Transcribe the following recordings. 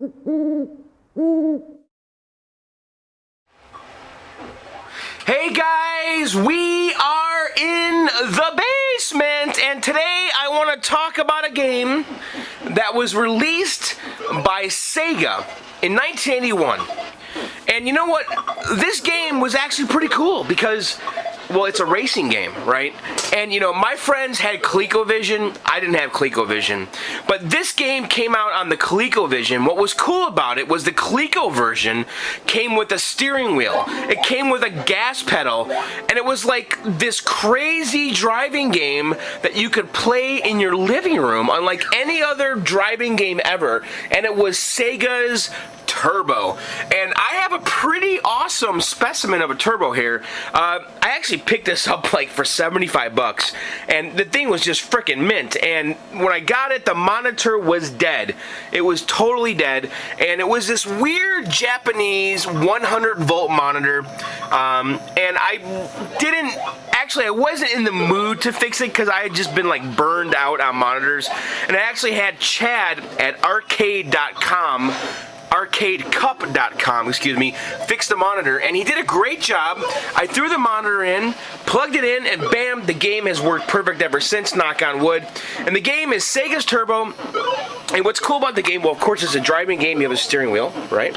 Hey guys, we are in the basement, and today I want to talk about a game that was released by SEGA in 1981. And you know what? This game was actually pretty cool because, well, it's a racing game, right? And, you know, my friends had Colecovision. I didn't have Colecovision. But this game came out on the Colecovision. What was cool about it was the Coleco version came with a steering wheel. It came with a gas pedal. And it was like this crazy driving game that you could play in your living room, unlike any other driving game ever. And it was SEGA's Turbo. And I have a pretty awesome specimen of a Turbo here. I actually picked this up like for 75 bucks, and the thing was just freaking mint. And when I got it, the monitor was dead. It was totally dead, and it was this weird Japanese 100-volt monitor. And I wasn't in the mood to fix it because I had just been like burned out on monitors. And I actually had Chad at arcadecup.com, excuse me, fix the monitor, and he did a great job. I threw the monitor in, plugged it in, and bam, the game has worked perfect ever since, knock on wood. And the game is SEGA's Turbo. And what's cool about the game, well, of course, it's a driving game. You have a steering wheel, right?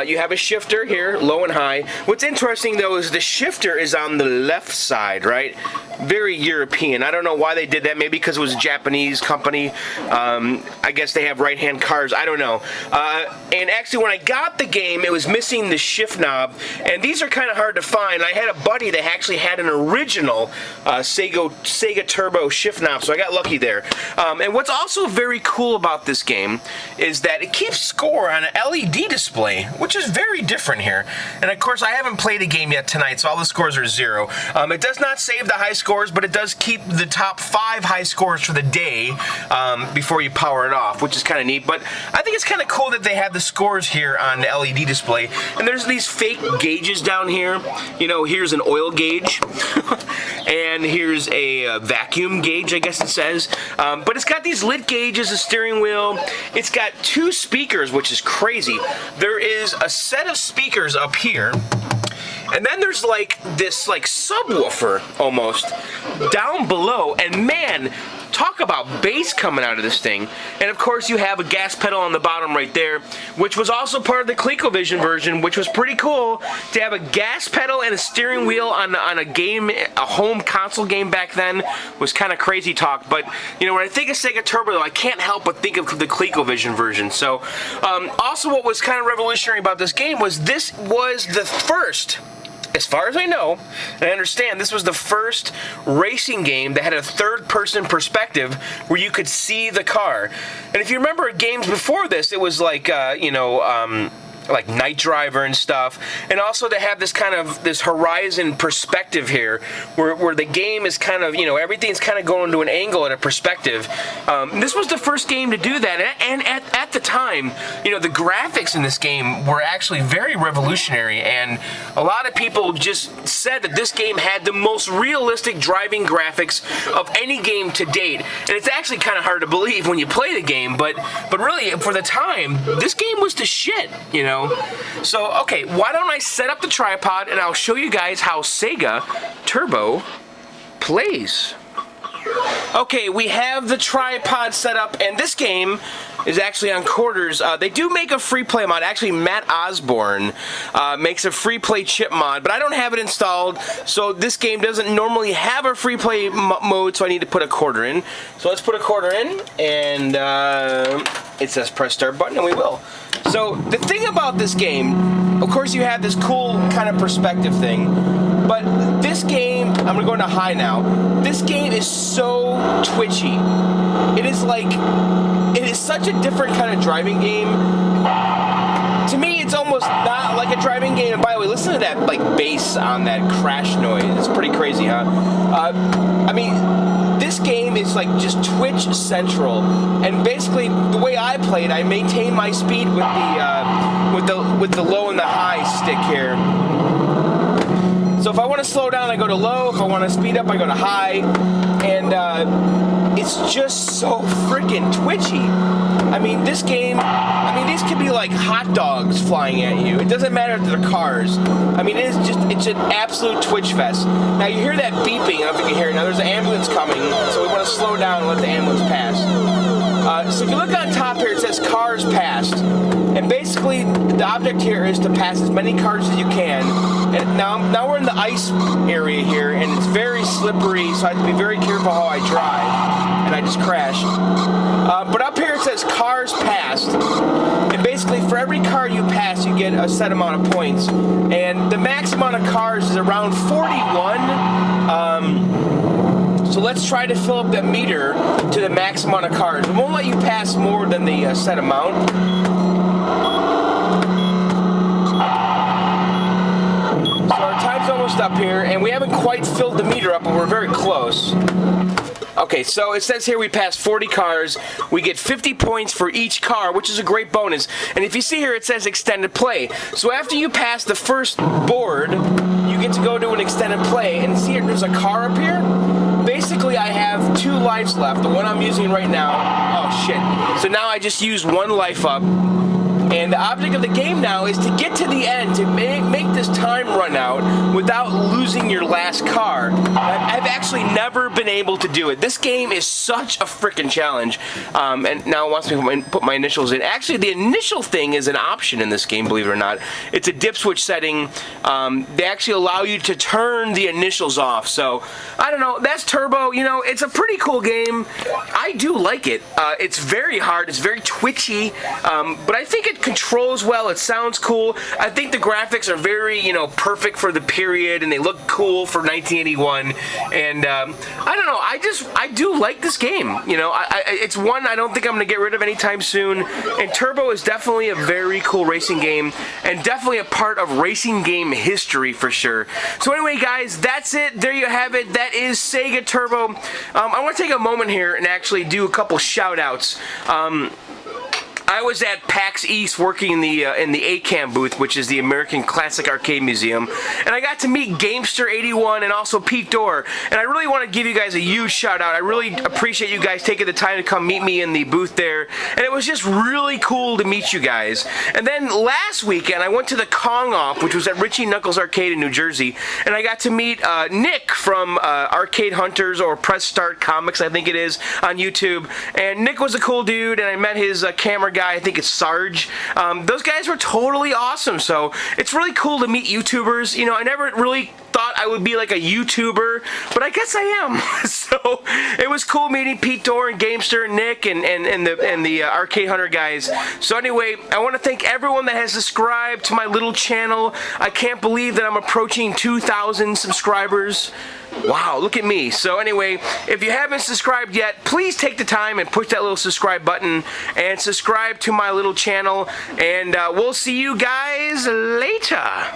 You have a shifter here, low and high. What's interesting, though, is the shifter is on the left side, right? Very European. I don't know why they did that. Maybe because it was a Japanese company. I guess they have right-hand cars. I don't know. And actually, when I got the game, it was missing the shift knob. And these are kind of hard to find. I had a buddy that actually had an original SEGA Turbo shift knob, so I got lucky there. And what's also very cool about this game is that it keeps score on an LED display, which is very different here. And of course, I haven't played a game yet tonight, so all the scores are 0. It does not save the high scores, but it does keep the top 5 high scores for the day before you power it off, which is kind of neat. But I think it's kind of cool that they have the scores here on the LED display. And there's these fake gauges down here. You know, here's an oil gauge. And here's a vacuum gauge, I guess it says. But it's got these lit gauges, a steering wheel. It's got 2 speakers, which is crazy. There is a set of speakers up here. And then there's like this subwoofer almost down below. And man, talk about bass coming out of this thing. And of course you have a gas pedal on the bottom right there, which was also part of the Colecovision version, which was pretty cool to have a gas pedal and a steering wheel on a game, a home console game back then. Was kind of crazy talk. But you know, when I think of SEGA Turbo, though, I can't help but think of the Colecovision version. So also what was kind of revolutionary about this game was this was the first, as far as I know, and I understand, this was the first racing game that had a third-person perspective where you could see the car. And if you remember games before this, it was like, like Night Driver and stuff, and also to have this kind of this horizon perspective here, where the game is kind of, you know, everything's kind of going to an angle at a perspective. This was the first game to do that, and at the time, you know, the graphics in this game were actually very revolutionary, and a lot of people just said that this game had the most realistic driving graphics of any game to date. And it's actually kind of hard to believe when you play the game, but really, for the time, this game was the shit, you know. So, okay, why don't I set up the tripod and I'll show you guys how SEGA Turbo plays. Okay, we have the tripod set up, and this game is actually on quarters. They do make a free play mod. Actually, Matt Osborne makes a free play chip mod, but I don't have it installed, so this game doesn't normally have a free play mode, so I need to put a quarter in. So let's put a quarter in, and it says press start button, and we will. So the thing about this game, of course, you have this cool kind of perspective thing, but this game, I'm gonna go into high now. This game is so twitchy. It is such a different kind of driving game. To me, it's almost not like a driving game. And by the way, listen to that like bass on that crash noise. It's pretty crazy, huh? I mean, this game is like just Twitch central, and basically the way I played, I maintain my speed with the low and the high stick here. So if I want to slow down, I go to low. If I want to speed up, I go to high. And it's just so freaking twitchy. I mean, this game, these could be like hot dogs flying at you. It doesn't matter if they're cars. I mean, it's an absolute twitch fest. Now, you hear that beeping. I don't know if you can hear it. Now, there's an ambulance coming, so we want to slow down and let the ambulance pass. So if you look on top here, it says cars passed. And basically, the object here is to pass as many cars as you can. And now we're in the ice area here, and it's very slippery, so I have to be very careful how I drive. And I just crashed. But up here it says cars passed. And basically, for every car you pass, you get a set amount of points. And the max amount of cars is around 41. So let's try to fill up the meter to the max amount of cars. It won't let you pass more than the set amount. So our time's almost up here, and we haven't quite filled the meter up, but we're very close. Okay, so it says here we passed 40 cars. We get 50 points for each car, which is a great bonus. And if you see here, it says extended play. So after you pass the first board, you get to go to an extended play. And see here, there's a car up here. Basically, I have 2 lives left. The one I'm using right now. Oh, shit. So now I just used 1 life up. And the object of the game now is to get to the end, to make this time run out without losing your last car. I've actually never been able to do it. This game is such a freaking challenge. And now it wants me to put my initials in. Actually, the initial thing is an option in this game, believe it or not. It's a dip switch setting. They actually allow you to turn the initials off. So, I don't know. That's Turbo. You know, it's a pretty cool game. I do like it. It's very hard. It's very twitchy. But I think it controls well. It sounds cool. I think the graphics are very, perfect for the period, and they look cool for 1981. And I don't know. I do like this game. It's one I don't think I'm going to get rid of anytime soon. And Turbo is definitely a very cool racing game, and definitely a part of racing game history for sure. So anyway, guys, that's it. There you have it. That is SEGA Turbo. I want to take a moment here and actually do a couple shout-outs. I was at PAX East working in the ACAM booth, which is the American Classic Arcade Museum, and I got to meet Gamester81 and also Pete Dorr, and I really want to give you guys a huge shout out. I really appreciate you guys taking the time to come meet me in the booth there, and it was just really cool to meet you guys. And then last weekend I went to the Kong Off, which was at Richie Knuckles Arcade in New Jersey, and I got to meet Nick from Arcade Hunters, or Press Start Comics I think it is, on YouTube. And Nick was a cool dude, and I met his camera guy, I think it's Sarge. Those guys were totally awesome, so it's really cool to meet YouTubers. I never really thought I would be like a YouTuber, but I guess I am. So it was cool meeting Pete Dorr and Gamester and Nick and the Arcade Hunter guys. So anyway, I want to thank everyone that has subscribed to my little channel. I can't believe that I'm approaching 2,000 subscribers. Wow, look at me. So anyway, if you haven't subscribed yet, please take the time and push that little subscribe button and subscribe to my little channel, and we'll see you guys later.